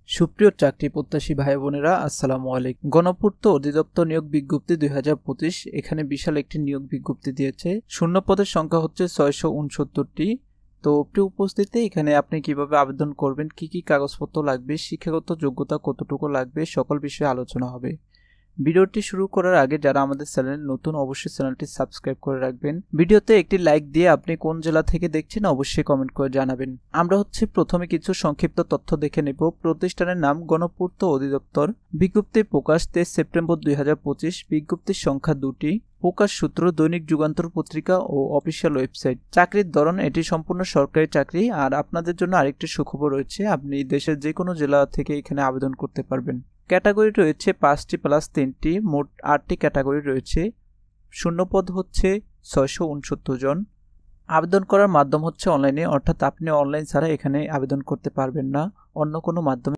সুপ্রিয় চাকরি প্রত্যাশী ভাই বোনেরা, আসসালামু আলাইকুম। গণপূর্ত অধিদপ্তর নিয়োগ বিজ্ঞপ্তি 2025 এখানে বিশাল একটি নিয়োগ বিজ্ঞপ্তি দিয়েছে। শূন্য পদের সংখ্যা হচ্ছে 669টি। তো প্রিয় উপস্থিতি, এখানে আপনি কিভাবে আবেদন করবেন, কি কি কাগজপত্র লাগবে, শিক্ষাগত যোগ্যতা কতটুকু লাগবে, সকল বিষয়ে আলোচনা হবে। ভিডিওটি শুরু করার আগে যারা আমাদের চ্যানেল নতুন, অবশ্যই চ্যানেলটি সাবস্ক্রাইব করে রাখবেন। ভিডিওতে একটি লাইক দিয়ে আপনি কোন জেলা থেকে দেখছেন অবশ্যই কমেন্ট করে জানাবেন। আমরা প্রথমে কিছু সংক্ষিপ্ত তথ্য দেখে নেব। প্রতিষ্ঠানের নাম গণপূর্ত অধিদপ্তর। বিজ্ঞপ্তি প্রকাশ 23 সেপ্টেম্বর 2025। বিজ্ঞপ্তির সংখ্যা 2টি। প্রকাশ সূত্র দৈনিক যুগান্তর পত্রিকা ও অফিসিয়াল ওয়েবসাইট। চাকরির ধরন এটি সম্পূর্ণ সরকারি চাকরি। আর আপনাদের জন্য আরেকটি সুখবর রয়েছে, আপনি দেশের যে কোনো জেলা থেকে এখানে আবেদন করতে পারবেন। ক্যাটাগরি রয়েছে 5টি প্লাস 3টি, মোট 8টি ক্যাটাগরি রয়েছে। শূন্যপদ হচ্ছে 669 জন। আবেদন করার মাধ্যম হচ্ছে অনলাইনে, অর্থাৎ আপনি অনলাইন ছাড়া এখানে আবেদন করতে পারবেন না, অন্য কোনো মাধ্যমে